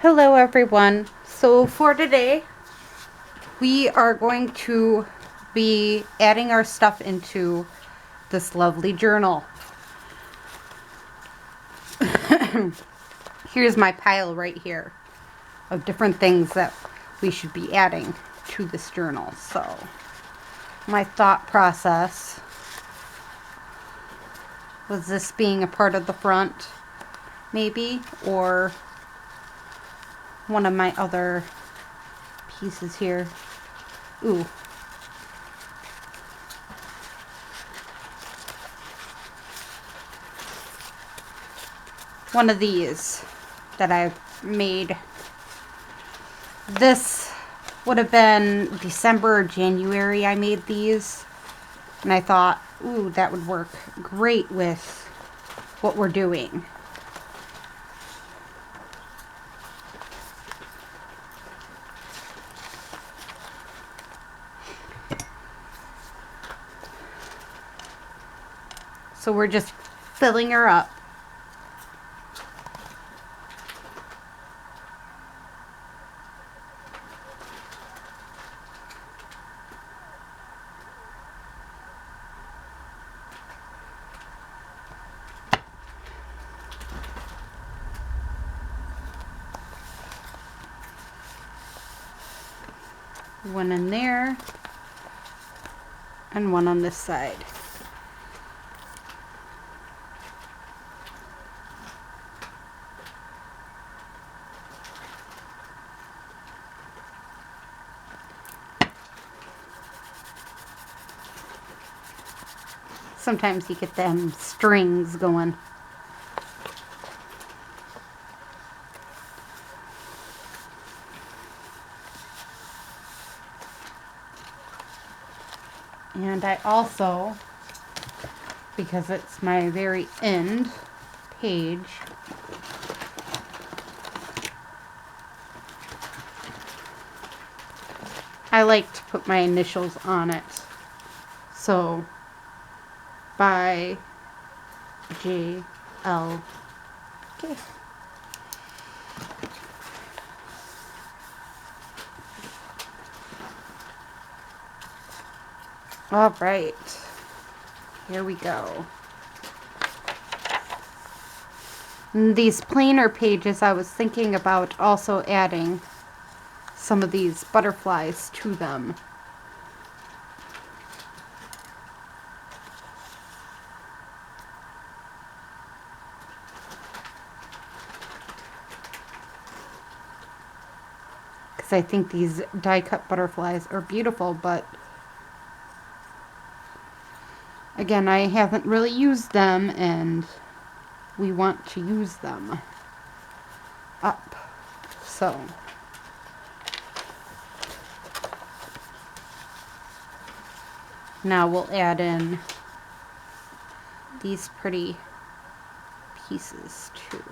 Hello everyone. So for today, we are going to be adding our stuff into this lovely journal. Here's my pile right here of different things that we should be adding to this journal. So my thought process was this being a part of the front, maybe, or one of my other pieces here. Ooh. One of these that I've made. This would have been December or January I made these. And I thought, ooh, that would work great with what we're doing. So we're just filling her up. One in there and one on this side. Sometimes you get them strings going. And I also, because it's my very end page, I like to put my initials on it. So, by J.L. Okay. All right. Here we go. And these plainer pages, I was thinking about also adding some of these butterflies to them. Because I think these die-cut butterflies are beautiful, but again, I haven't really used them, and we want to use them up. So now we'll add in these pretty pieces too.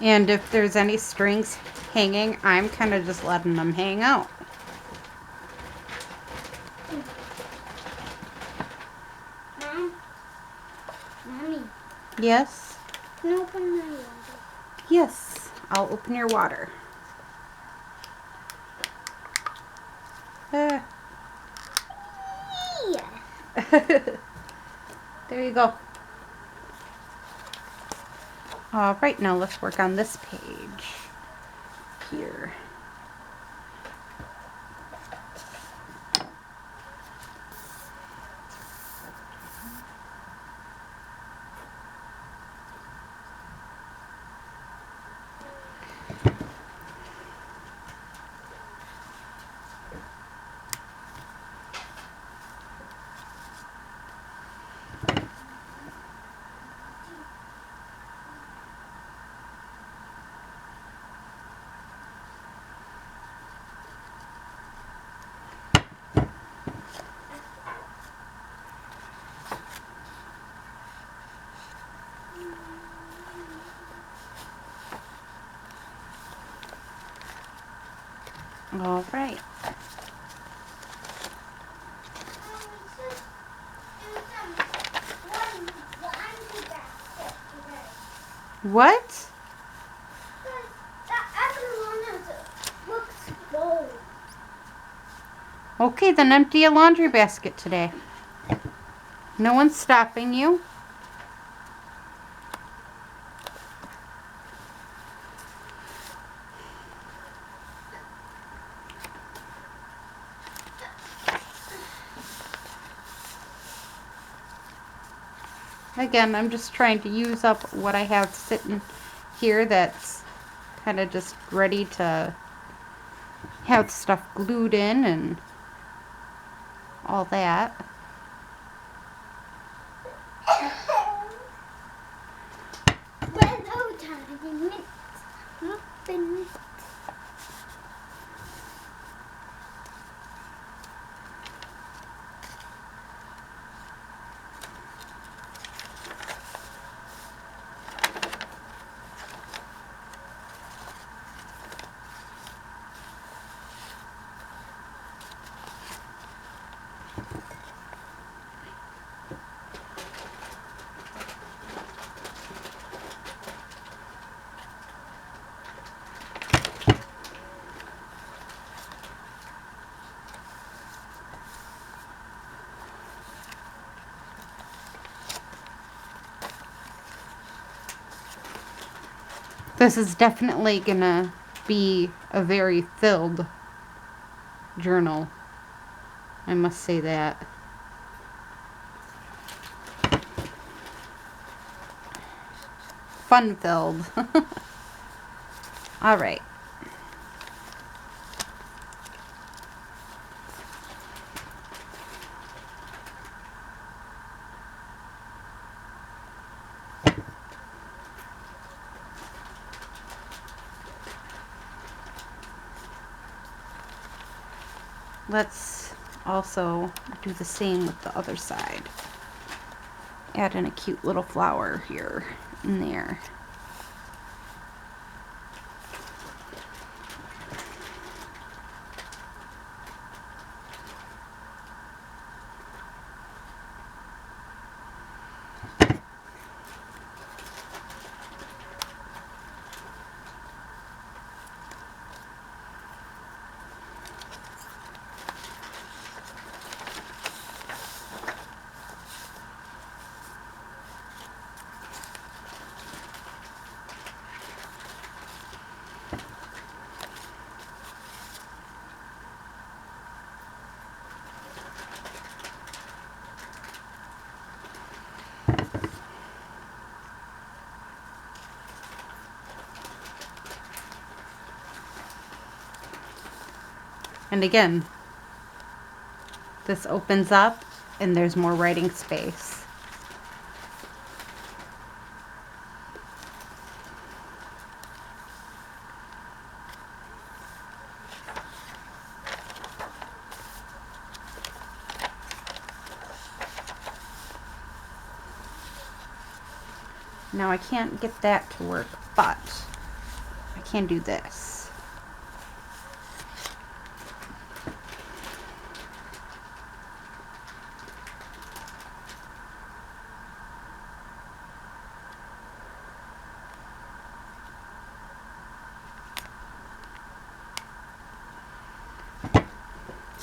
And if there's any strings hanging, I'm kind of just letting them hang out. Mom? Mommy? Yes? Can you open my water? Yes, I'll open your water. Yeah. There you go. All right, now let's work on this page here. All right. What? That other one looks full. Okay, then empty a laundry basket today. No one's stopping you. Again, I'm just trying to use up what I have sitting here that's kind of just ready to have stuff glued in and all that. Window time. Open. This is definitely gonna be a very filled journal. I must say that. Fun filled. All right. Let's also do the same with the other side. Add in a cute little flower here and there. And again, this opens up and there's more writing space. Now I can't get that to work, but I can do this.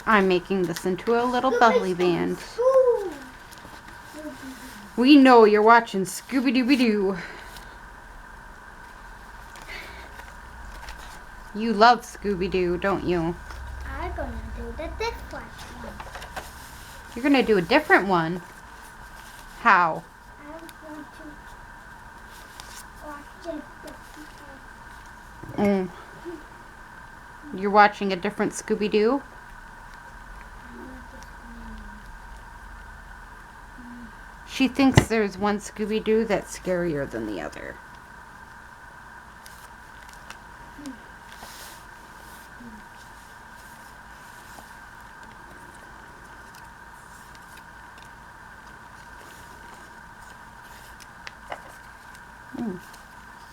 I'm making this into a little belly band. Ooh. We know you're watching Scooby-Dooby-Doo. You love Scooby-Doo, don't you? I'm gonna do the different one. You're gonna do a different one. How? I want to watch it. Mm. You're watching a different Scooby-Doo? She thinks there's one Scooby-Doo that's scarier than the other.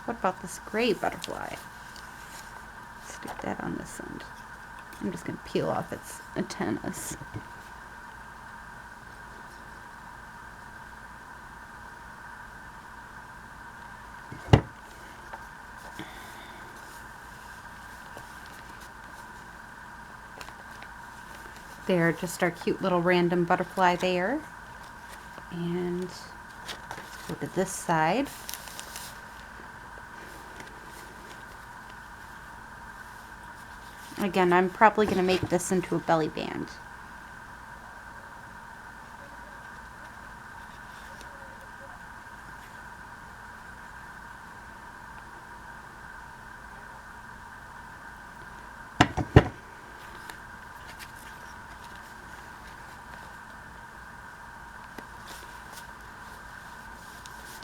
What about this gray butterfly? Stick that on this end. I'm just going to peel off its antennas. There, just our cute little random butterfly there. And let's go to this side. Again, I'm probably going to make this into a belly band.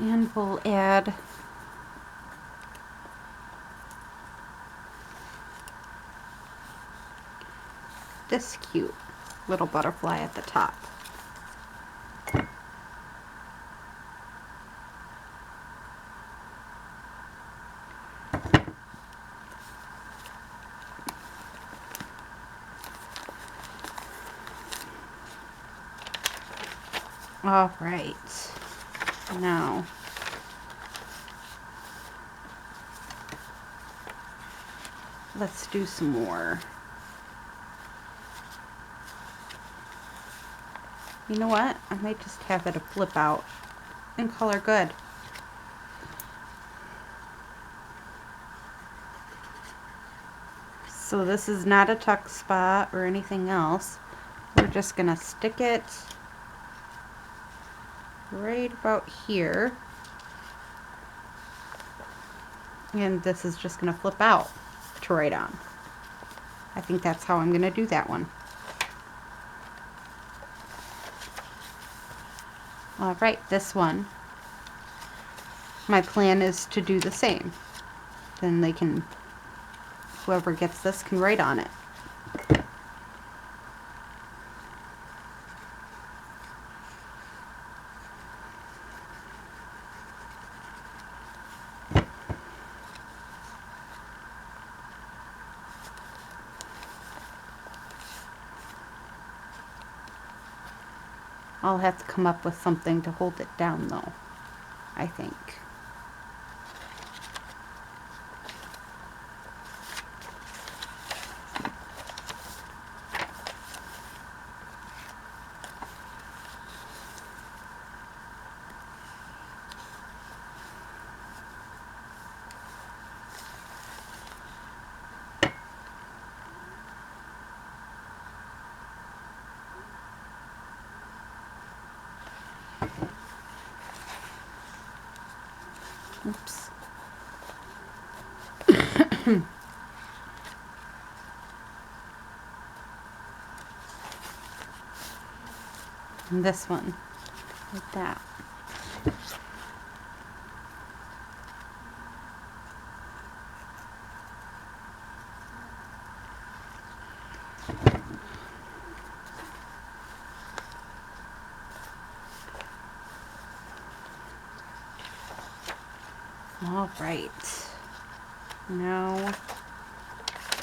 And we'll add this cute little butterfly at the top. All right, now let's do some more. You know what? I might just have it a flip out and color good. So this is not a tuck spot or anything else. We're just gonna stick it right about here. And this is just gonna flip out to right on. I think that's how I'm gonna do that one. All right, this one, my plan is to do the same. Then they can, whoever gets this can write on it. I'll have to come up with something to hold it down though, I think. Oops. And this one, like that. All right. Now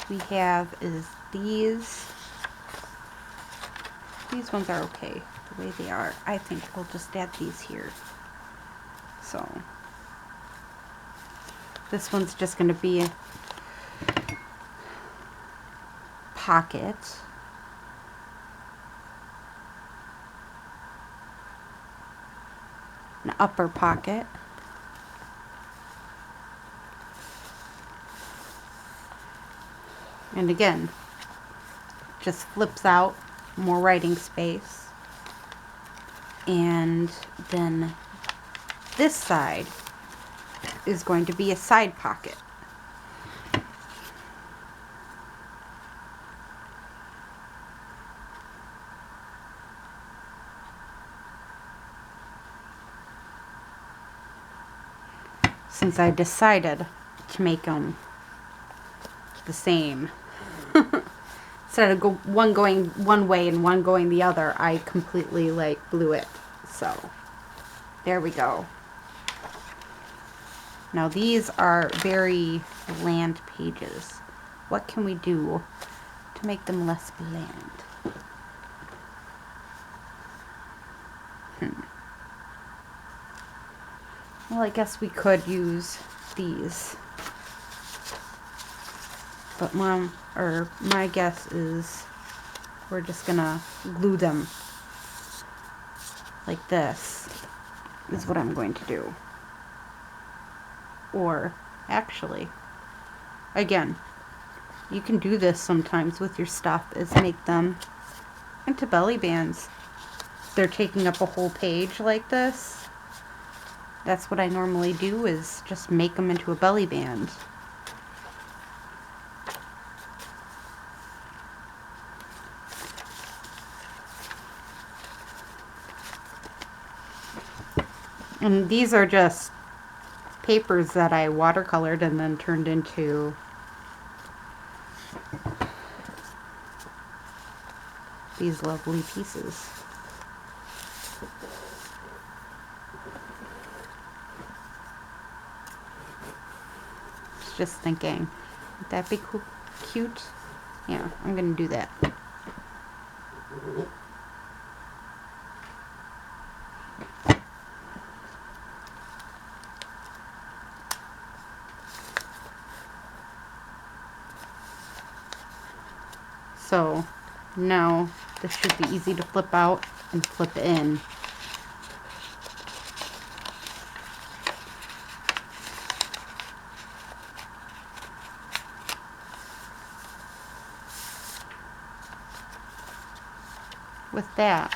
we have is these. These ones are okay the way they are. I think we'll just add these here. So this one's just going to be a pocket. An upper pocket. And again, just flips out, more writing space. And then this side is going to be a side pocket. Since I decided to make them the same. Instead of one going one way and one going the other, I completely like blew it. So there we go. Now these are very bland pages. What can we do to make them less bland? Well, I guess we could use these. But my guess is we're just gonna glue them like this is what I'm going to do. Or actually, again, you can do this sometimes with your stuff, is make them into belly bands. They're taking up a whole page like this. That's what I normally do, is just make them into a belly band. And these are just papers that I watercolored and then turned into these lovely pieces. Just thinking, would that be cute? Yeah, I'm gonna do that. So now this should be easy to flip out and flip in. With that,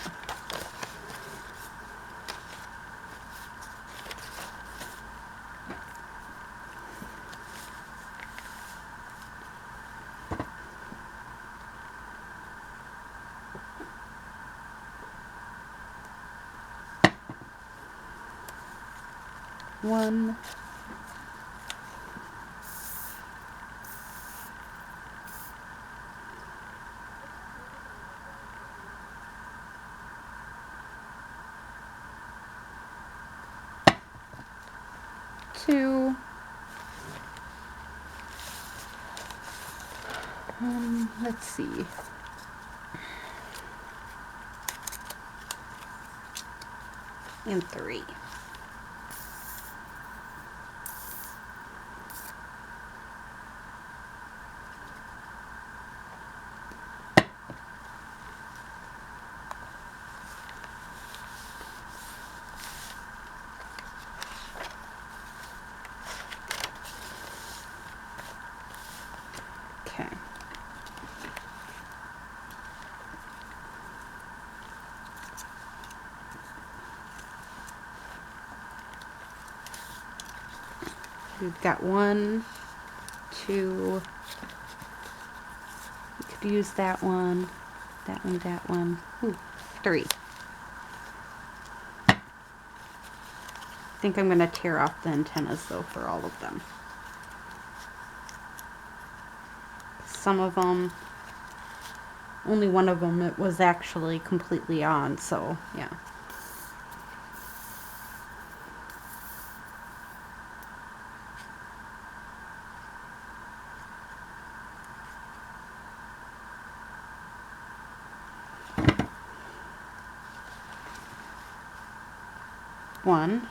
one, two, let's see, and three. Okay. We've got one, two, you could use that one, that one, that one. Ooh, three. I think I'm gonna tear off the antennas though for all of them. Some of them, only one of them it was actually completely on, so yeah. One,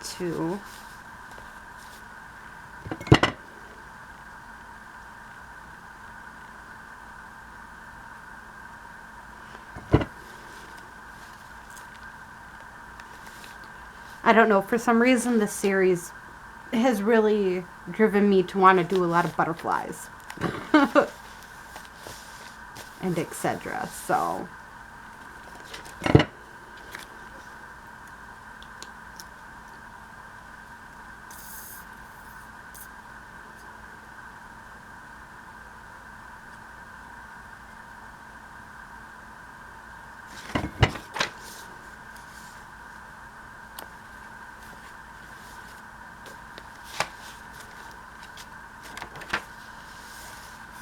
two, I don't know, for some reason this series has really driven me to want to do a lot of butterflies and etc. So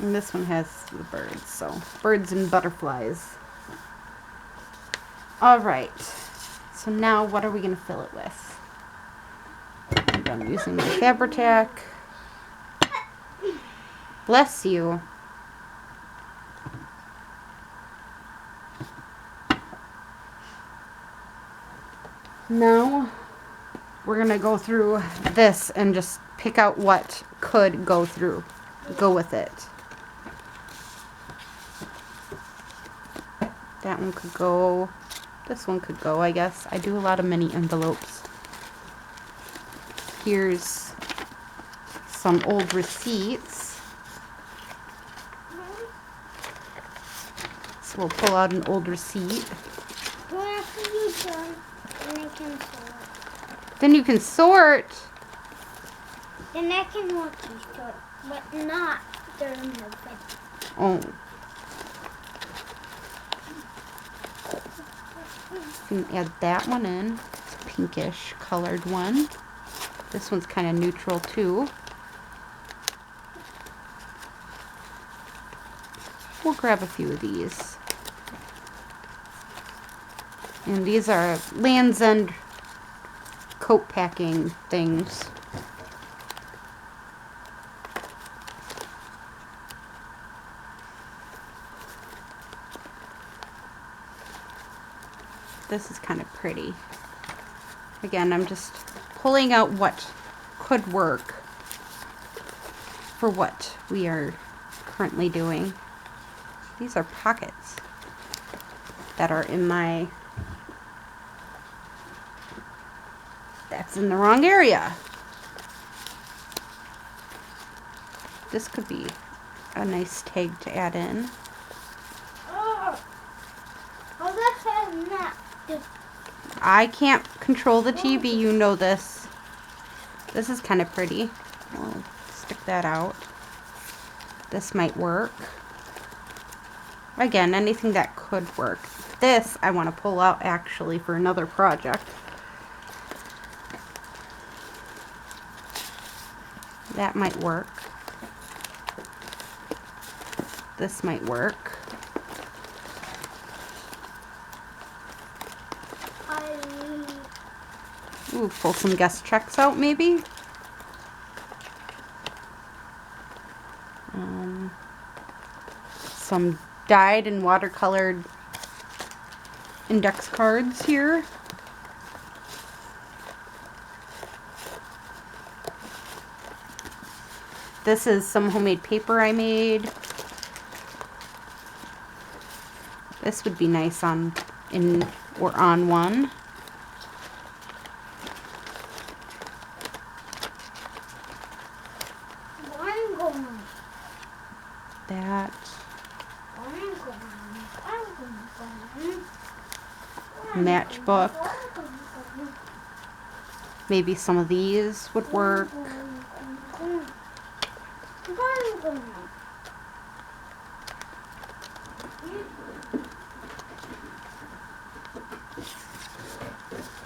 and this one has the birds, so birds and butterflies. Alright, so now what are we going to fill it with? I'm using my Fabri-Tac. Bless you. Now we're gonna go through this and just pick out what could go with it. That one could go, this one could go, I guess. I do a lot of mini envelopes. Here's some old receipts. So we'll pull out an old receipt. Well, after you done, then I can sort. Then you can sort. Then I can walk you sort, but not during the bed. Oh. You can add that one in. It's a pinkish colored one. This one's kind of neutral too. We'll grab a few of these. And these are Land's End coat packing things. This is kind of pretty. Again, I'm just pulling out what could work for what we are currently doing. These are pockets that are in my... That's in the wrong area. This could be a nice tag to add in. Oh, that has not. I can't control the TV, you know this. This is kind of pretty. I'll stick that out. This might work. Again, anything that could work. This I want to pull out actually for another project. That might work. This might work. Ooh, pull some guest checks out maybe. Some dyed and watercolored index cards here. This is some homemade paper I made. This would be nice on one. That. Matchbook. Maybe some of these would work.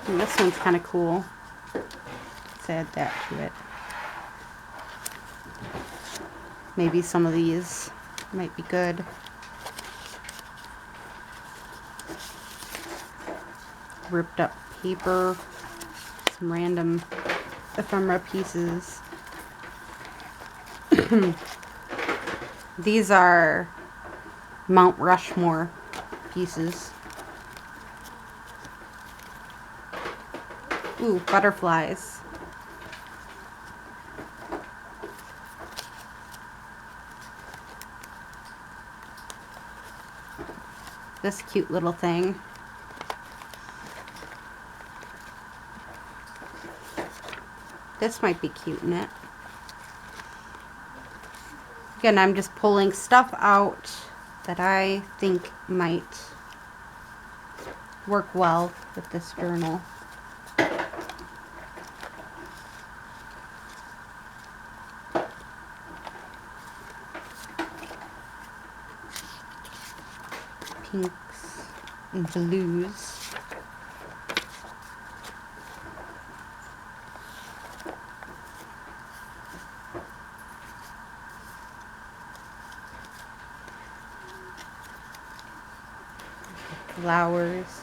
And this one's kind of cool. Let's add that to it. Maybe some of these might be good. Ripped up paper, some random ephemera pieces. These are Mount Rushmore pieces. Ooh, butterflies. This cute little thing. This might be cute in it. Again, I'm just pulling stuff out that I think might work well with this journal. Pinks and blues. Flowers.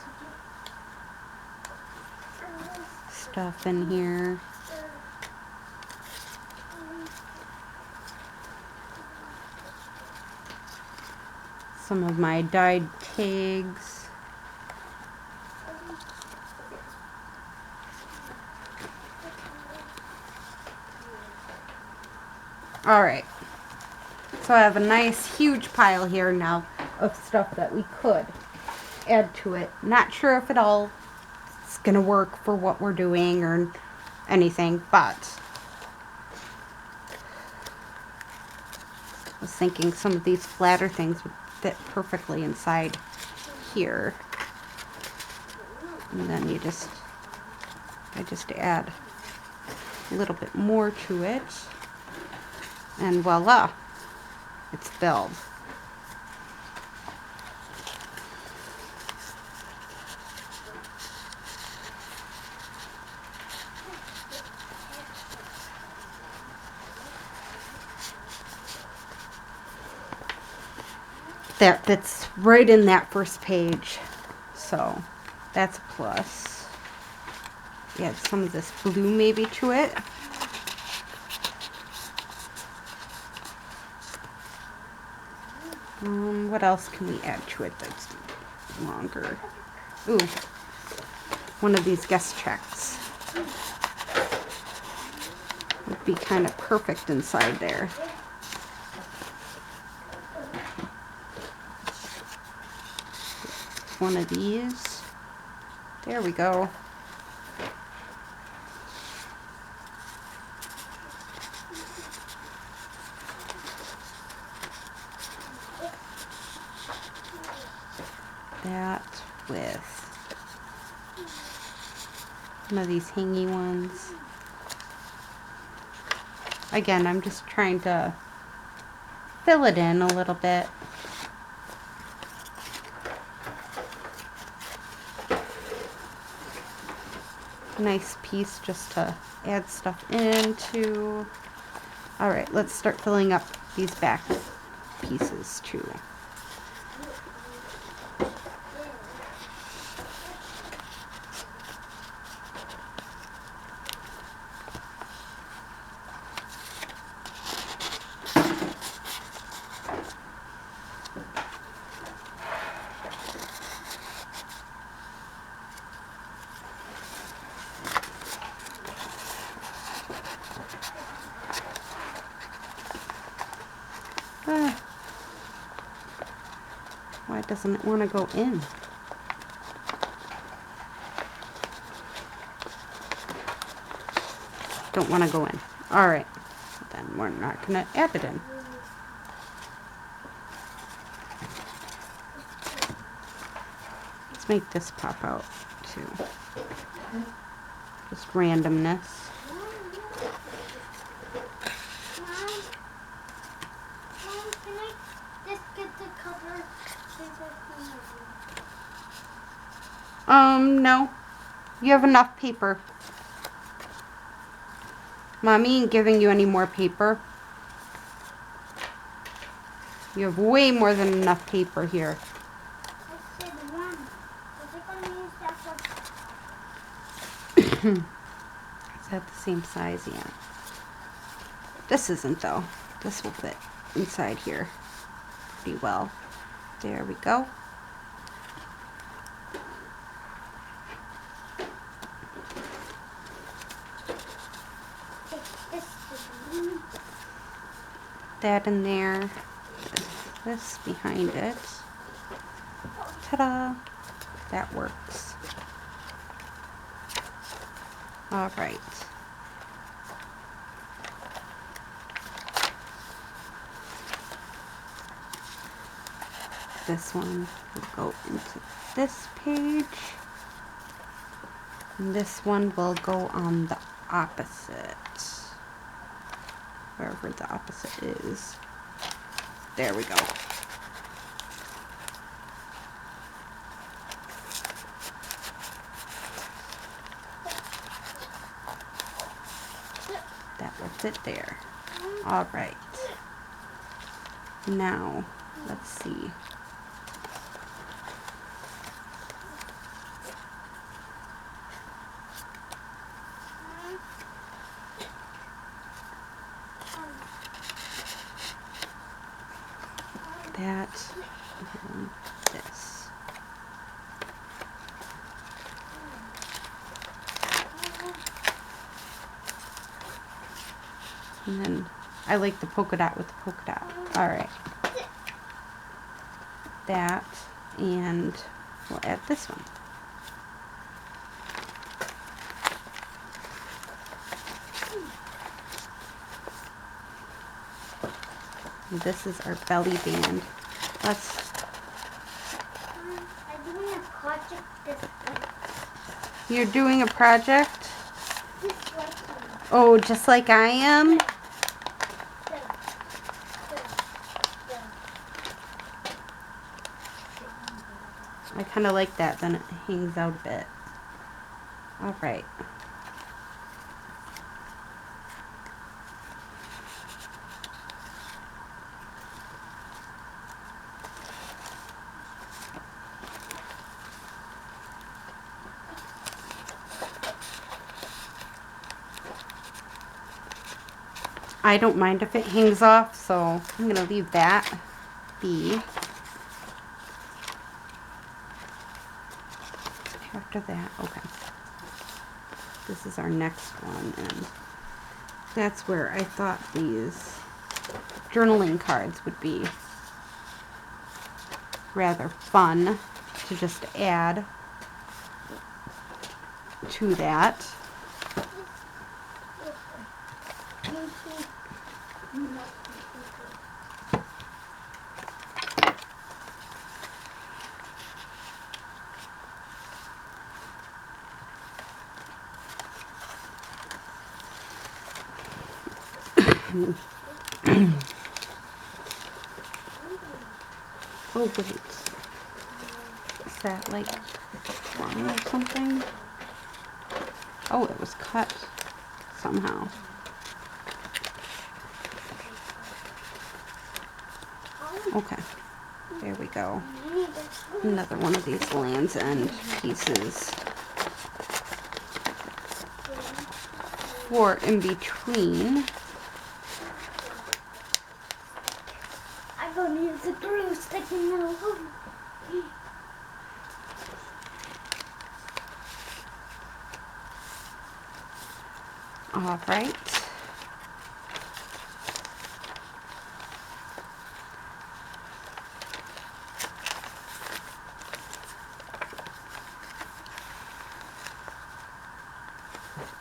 Stuff in here. Some of my dyed tags. Alright. So I have a nice huge pile here now of stuff that we could add to it. Not sure if it all is going to work for what we're doing or anything, but I was thinking some of these flatter things would fit perfectly inside here. And then I just add a little bit more to it, and voila, it's filled. That fits right in that first page, so that's a plus. Add some of this blue maybe to it. What else can we add to it that's longer? Ooh, one of these guest checks would be kind of perfect inside there. One of these. There we go. That with one of these hangy ones. Again, I'm just trying to fill it in a little bit. Nice piece just to add stuff into. All right, let's start filling up these back pieces too. Why doesn't it want to go in? Don't want to go in. Alright, then we're not going to add it in. Let's make this pop out too. Just randomness. No. You have enough paper. Mommy ain't giving you any more paper. You have way more than enough paper here. I said one. Was I gonna use that for? Is that the same size? Yeah. This isn't though. This will fit inside here pretty well. There we go. That in there, this behind it. Ta-da! That works. All right. This one will go into this page. And this one will go on the opposite. Wherever the opposite is. There we go. That will fit there. All right. Now, let's see. That and this. And then I like the polka dot with the polka dot. Alright. That, and we'll add this one. And this is our belly band. Let's. I'm doing a project this way. You're doing a project? This way. Oh, just like I am? I kind of like that, then it hangs out a bit. Alright. I don't mind if it hangs off, so I'm going to leave that be. After that, okay. This is our next one, and that's where I thought these journaling cards would be rather fun to just add to that. Oh wait, is that like wrong or something? Oh, it was cut somehow. Okay, there we go. Another one of these Land's End pieces for in between. I'm going to use the glue sticking out. All right.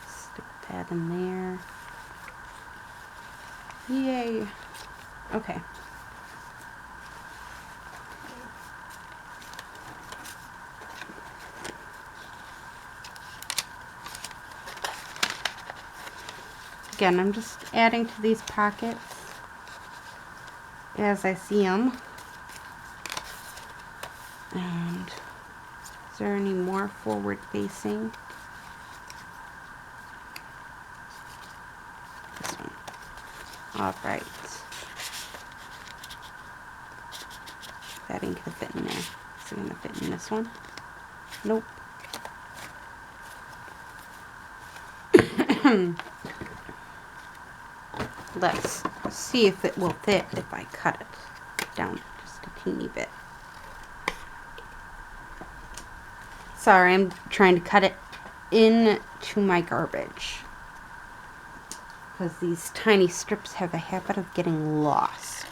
Stick that in there. Yay. Okay. Again, I'm just adding to these pockets as I see them. And is there any more forward facing? This one. All right. That ain't gonna fit in there. Is it gonna fit in this one? Nope. Let's see if it will fit if I cut it down just a teeny bit. Sorry, I'm trying to cut it into my garbage, because these tiny strips have a habit of getting lost.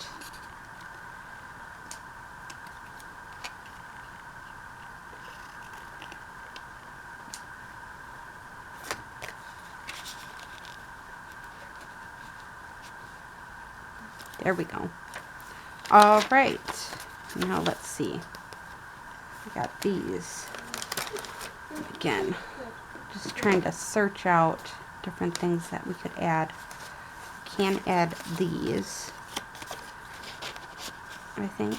There we go. All right, now let's see. I got these. Again, just trying to search out different things that we could add. Can add these, I think,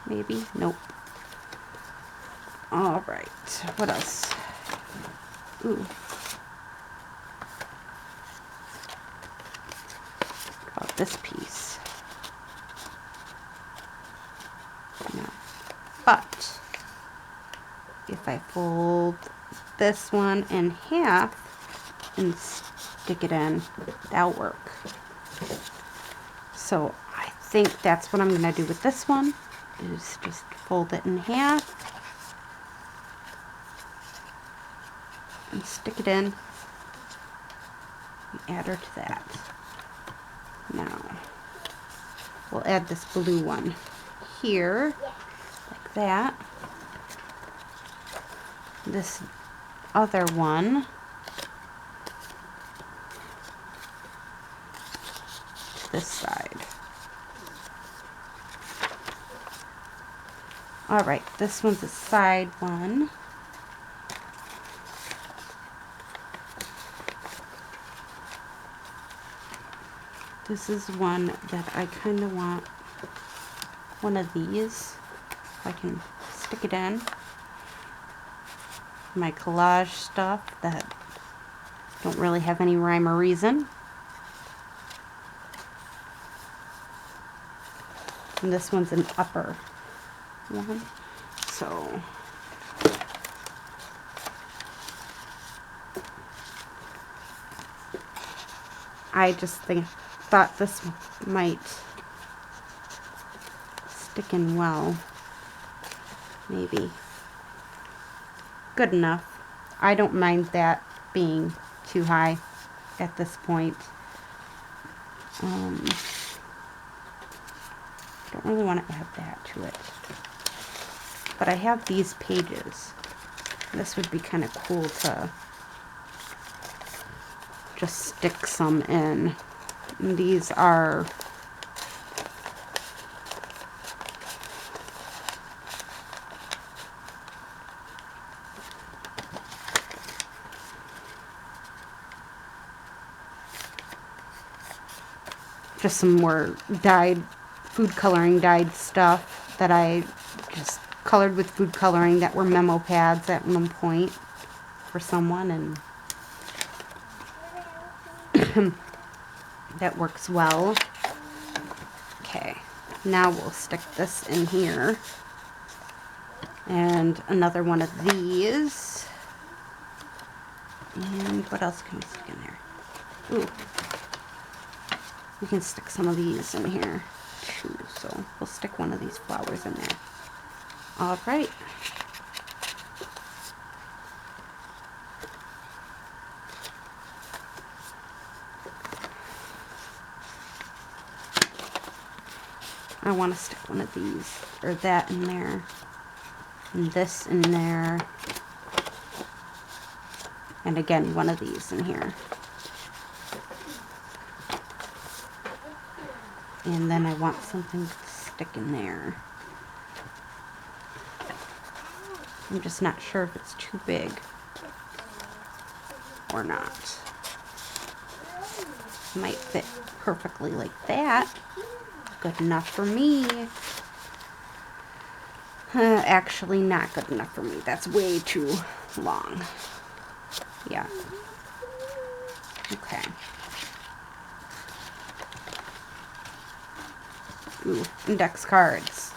maybe. Nope. All right, what else? Ooh. What about this piece? No. But if I fold this one in half and stick it in, that'll work. So I think that's what I'm gonna do with this one, is just fold it in half and stick it in and add her to that. Now, we'll add this blue one here, like that. This other one to this side. Alright, this one's a side one. This is one that I kind of want one of these. If I can stick it in. My collage stuff that don't really have any rhyme or reason. And this one's an upper one. So I just thought this might stick in well. Maybe. Good enough. I don't mind that being too high at this point. Don't really want to add that to it. But I have these pages. This would be kind of cool to just stick some in. And these are just some more dyed, food coloring dyed stuff that I just colored with food coloring that were memo pads at one point for someone, and that works well. Okay, now we'll stick this in here. And another one of these. And what else can we stick in there? Ooh. We can stick some of these in here too. So we'll stick one of these flowers in there. Alright. I want to stick one of these, or that in there, and this in there, and again one of these in here. And then I want something to stick in there. I'm just not sure if it's too big or not. Might fit perfectly like that. Good enough for me. Actually not good enough for me. That's way too long. Yeah. Okay. Ooh, index cards.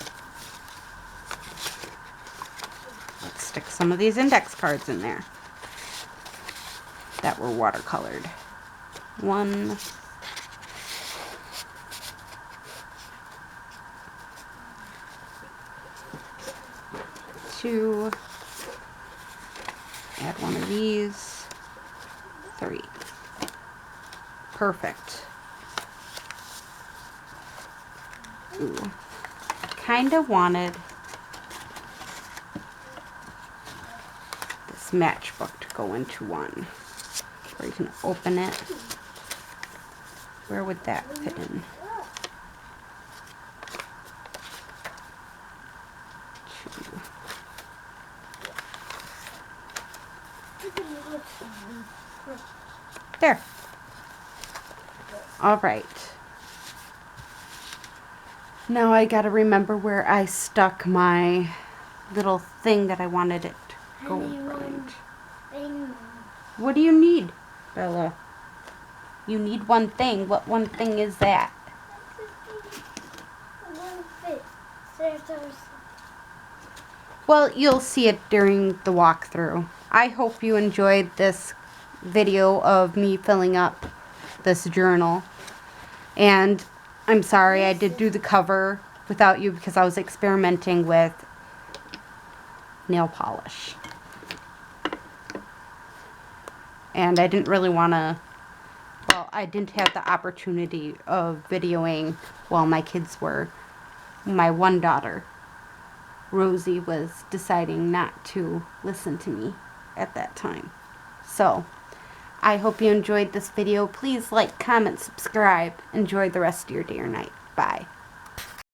Let's stick some of these index cards in there that were watercolored. 1, 2, add one of these, 3. Perfect. Ooh, kind of wanted this matchbook to go into one, where you can open it. Where would that fit in? There. All right. Now I gotta remember where I stuck my little thing that I wanted it to go right. What do you need, Bella? You need one thing. What one thing is that? Well, you'll see it during the walkthrough. I hope you enjoyed this video of me filling up this journal. And I'm sorry I did do the cover without you because I was experimenting with nail polish. And I didn't really want to, well, I didn't have the opportunity of videoing while my kids were. My one daughter, Rosie, was deciding not to listen to me at that time. So, I hope you enjoyed this video. Please like, comment, subscribe. Enjoy the rest of your day or night. Bye.